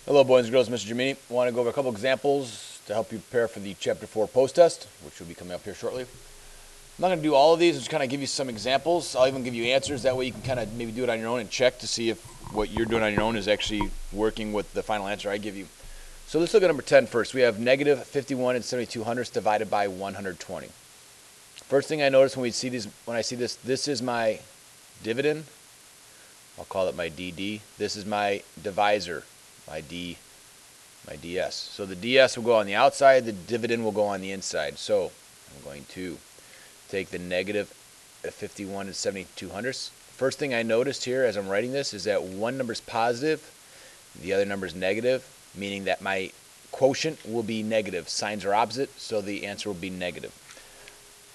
Hello boys and girls, Mr. Gemini. I want to go over a couple examples to help you prepare for the Chapter 4 post test, which will be coming up here shortly. I'm not going to do all of these, I'm just kind of give you some examples. I'll even give you answers, that way you can kind of maybe do it on your own and check to see if what you're doing on your own is actually working with the final answer I give you. So let's look at number 10 first. We have negative 51 and 72 hundredths divided by 120. First thing I notice when I see this, this is my dividend. I'll call it my DD. This is my divisor, my DS. So the DS will go on the outside, the dividend will go on the inside. So I'm going to take the negative 51 and 72 hundredths. First thing I noticed here as I'm writing this is that one number is positive, the other number is negative, meaning that my quotient will be negative. Signs are opposite, so the answer will be negative.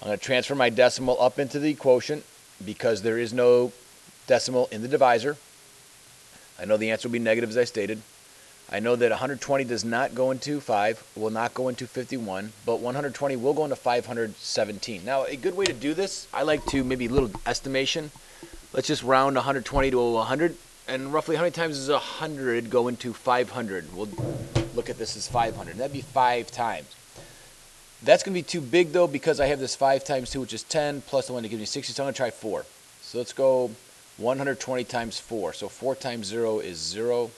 I'm going to transfer my decimal up into the quotient because there is no decimal in the divisor. I know the answer will be negative as I stated. I know that 120 does not go into 5, will not go into 51, but 120 will go into 517. Now, a good way to do this, I like to maybe a little estimation. Let's just round 120 to 100, and roughly how many times does 100 go into 500? We'll look at this as 500. That'd be 5 times. That's going to be too big, though, because I have this 5 times 2, which is 10, plus the one that gives me 60, so I'm going to try 4. So let's go 120 times 4. So 4 times 0 is 0.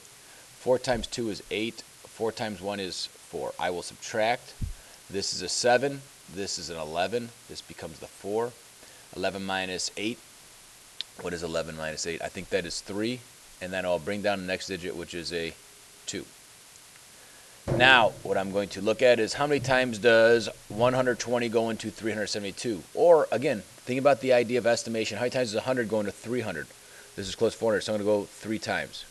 4 times 2 is 8. 4 times 1 is 4. I will subtract. This is a 7. This is an 11. This becomes the 4. 11 minus 8. What is 11 minus 8? I think that is 3. And then I'll bring down the next digit, which is a 2. Now, what I'm going to look at is how many times does 120 go into 372? Or, again, think about the idea of estimation. How many times does 100 go into 300? This is close to 400, so I'm going to go 3 times.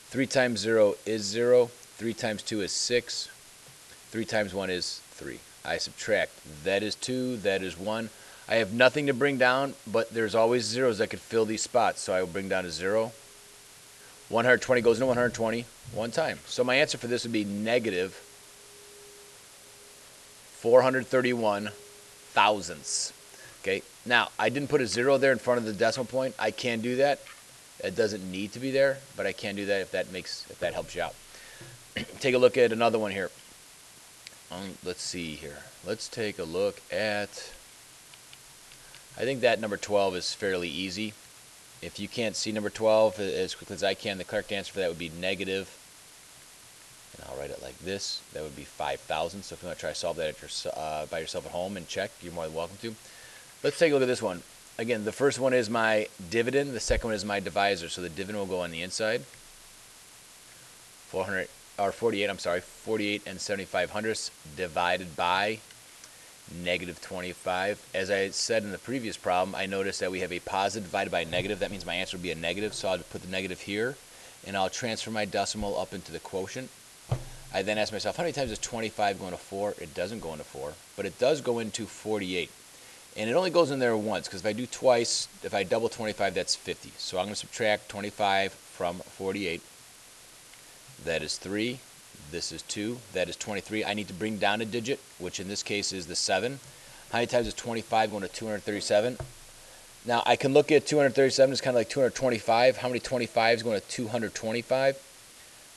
3 times 0 is 0. 3 times 2 is 6. 3 times 1 is 3. I subtract. That is 2. That is 1. I have nothing to bring down, but there's always zeros that could fill these spots, so I will bring down a 0. 120 goes into 120 one time. So my answer for this would be negative 431 thousandths. Okay. Now, I didn't put a 0 there in front of the decimal point. I can do that. It doesn't need to be there, but I can do that if that helps you out. Take a look at another one here. Let's see here. Let's take a look at, I think that number 12 is fairly easy. If you can't see number 12 as quickly as I can, the correct answer for that would be negative, and I'll write it like this. That would be 5,000. So if you want to try to solve that by yourself at home and check, you're more than welcome to. Let's take a look at this one. Again, the first one is my dividend. The second one is my divisor. So the dividend will go on the inside. 48 and 75 hundredths divided by negative 25. As I said in the previous problem, I noticed that we have a positive divided by a negative. That means my answer would be a negative, so I'll put the negative here, and I'll transfer my decimal up into the quotient. I then ask myself, how many times does 25 go into 4? It doesn't go into 4, but it does go into 48. And it only goes in there once, because if I do twice, if I double 25, that's 50. So I'm going to subtract 25 from 48. That is 3. This is 2. That is 23. I need to bring down a digit, which in this case is the 7. How many times is 25 going to 237? Now, I can look at 237 as kind of like 225. How many 25s going to 225?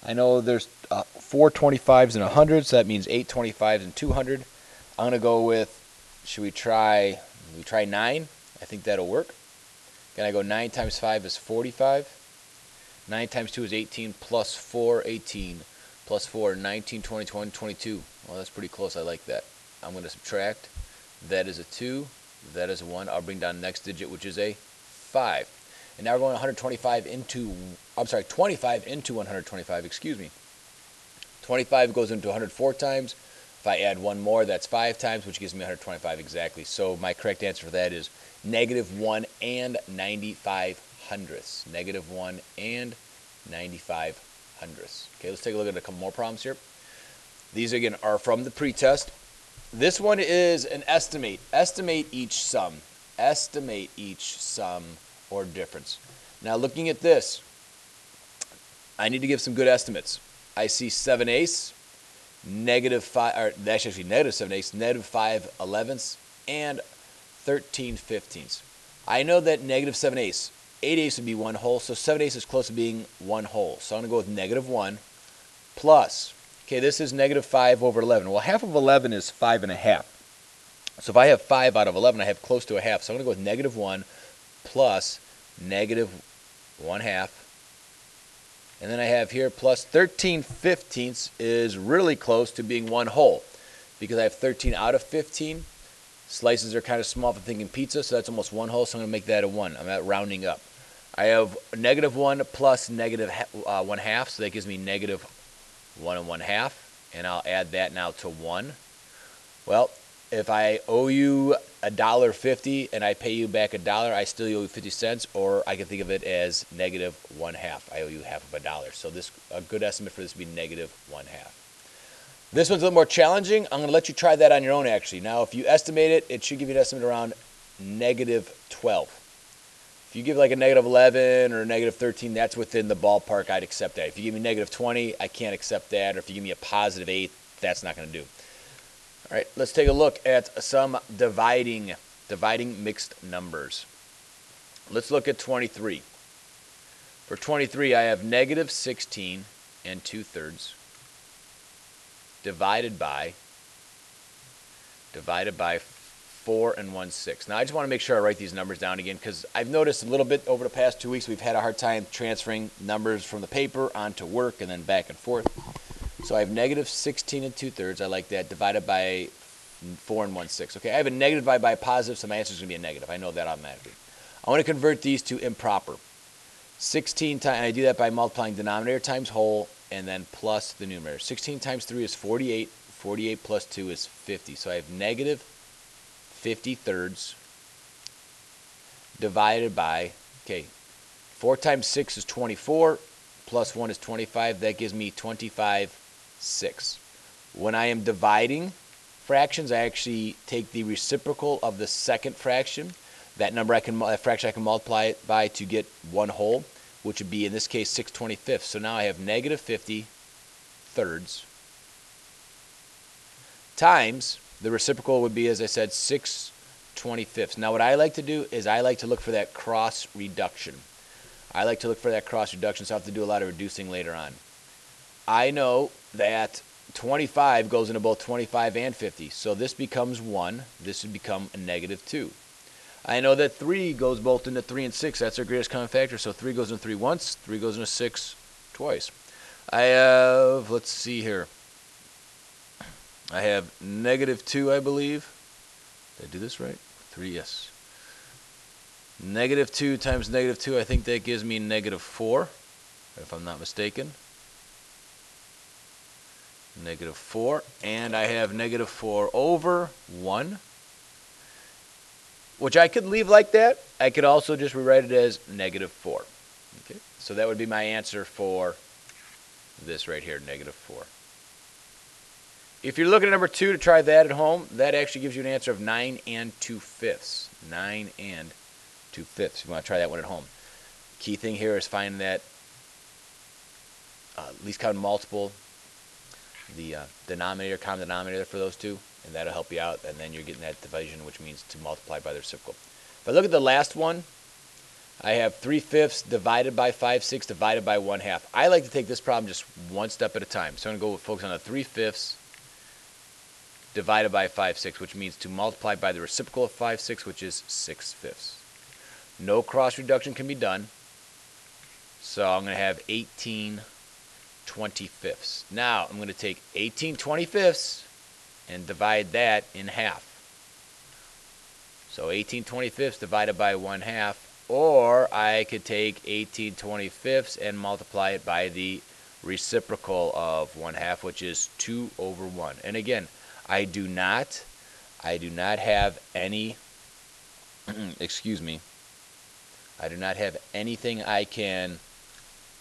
I know there's 4 25s in 100, so that means 8 25s in 200. I'm going to go with, should we try 9? I think that'll work. Can I go 9 times 5 is 45. 9 times 2 is 18, plus 4, 18. Plus 4, 19, 20, 21, 22. Well, that's pretty close. I like that. I'm going to subtract. That is a 2. That is a 1. I'll bring down the next digit, which is a 5. And now we're going 125 into, 25 into 125, excuse me. 25 goes into 104 times. If I add 1 more, that's 5 times, which gives me 125 exactly. So my correct answer for that is negative 1 and 95 hundredths. Negative 1 and 95 hundredths. Okay, let's take a look at a couple more problems here. These, again, are from the pretest. This one is an estimate. Estimate each sum. Estimate each sum or difference. Now, looking at this, I need to give some good estimates. I see 7/8, negative 5, or that's actually negative 7/8, negative 5 elevenths, and 13 fifteenths. I know that negative 7/8, 8/8 would be 1 whole, so 7/8 is close to being 1 whole. So I'm going to go with negative 1. plus, okay, this is negative 5 over 11. Well, half of 11 is 5.5. So if I have 5 out of 11, I have close to a half. So I'm going to go with negative 1 plus negative 1/2. And then I have here plus 13/15 is really close to being 1 whole because I have 13 out of 15. Slices are kind of small if I'm thinking pizza, so that's almost 1 whole, so I'm going to make that a 1. I'm at rounding up. I have negative 1 plus negative 1/2, so that gives me negative 1 1/2, and I'll add that now to 1. Well, if I owe you $1.50 and I pay you back $1, I still owe you 50 cents, or I can think of it as negative 1/2. I owe you half of $1. So this a good estimate for this would be negative 1/2. This one's a little more challenging. I'm going to let you try that on your own, actually. Now, if you estimate it, it should give you an estimate around negative 12. If you give like a negative 11 or a negative 13, that's within the ballpark. I'd accept that. If you give me negative 20, I can't accept that. Or if you give me a positive 8, that's not going to do. All right, let's take a look at some dividing mixed numbers. Let's look at 23. For 23, I have negative 16 2/3 divided by 4 1/6. Now, I just want to make sure I write these numbers down again because I've noticed a little bit over the past 2 weeks we've had a hard time transferring numbers from the paper onto work and then back and forth. So I have negative 16 2/3. I like that. Divided by 4 1/6. Okay, I have a negative divided by a positive, so my answer is going to be a negative. I know that automatically. I want to convert these to improper. 16 times, and I do that by multiplying denominator times whole and then plus the numerator. 16 times 3 is 48. 48 plus 2 is 50. So I have negative 50/3 divided by, okay, 4 times 6 is 24, plus 1 is 25. That gives me 25/6. When I am dividing fractions, I actually take the reciprocal of the second fraction. That fraction I can multiply it by to get 1 whole, which would be, in this case, 6/25. So now I have negative 50/3 times, the reciprocal would be, as I said, 6/25. Now what I like to do is I like to look for that cross reduction. So I have to do a lot of reducing later on. I know that 25 goes into both 25 and 50. So this becomes 1. This would become a negative 2. I know that 3 goes both into 3 and 6. That's our greatest common factor. So 3 goes into 3 once. 3 goes into 6 twice. I have, let's see here. I have negative 2, I believe. Did I do this right? 3, yes. Negative 2 times negative 2, I think that gives me negative 4, if I'm not mistaken. Negative 4, and I have negative 4 over 1, which I could leave like that. I could also just rewrite it as negative 4. Okay, so that would be my answer for this right here, negative 4. If you're looking at number 2 to try that at home, that actually gives you an answer of 9 2/5. 9 2/5. You want to try that one at home. Key thing here is finding that least common multiple, the common denominator for those two, and that'll help you out. And then you're getting that division, which means to multiply by the reciprocal. If I look at the last one, I have 3/5 divided by 5/6 divided by 1/2. I like to take this problem just one step at a time. So I'm going to focus on the 3/5 divided by 5/6, which means to multiply by the reciprocal of 5/6, which is 6/5. No cross reduction can be done. So I'm going to have 18/25. Now I'm going to take 18/25 and divide that in half. So 18/25 divided by 1/2, or I could take 18/25 and multiply it by the reciprocal of 1/2, which is 2 over 1. And again, I do not have any, excuse me, I do not have anything I can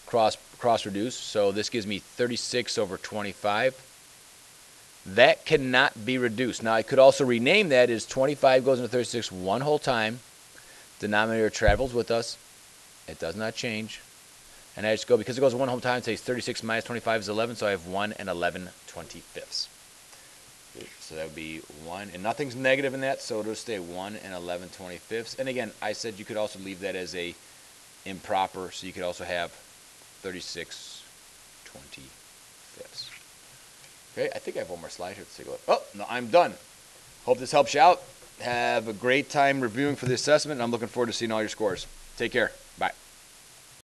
cross reduce. So this gives me 36 over 25. That cannot be reduced. Now I could also rename that as 25 goes into 36 one whole time. Denominator travels with us. It does not change. And I just go, because it goes one whole time, it says 36 minus 25 is 11, so I have 1 11/25. So that would be 1, and nothing's negative in that, so it'll stay 1 11/25. And again, I said you could also leave that as a improper, so you could also have 36/25. Yes. Okay, I think I have one more slide here. Let's take a look. Oh, no, I'm done. Hope this helps you out. Have a great time reviewing for the assessment, and I'm looking forward to seeing all your scores. Take care. Bye.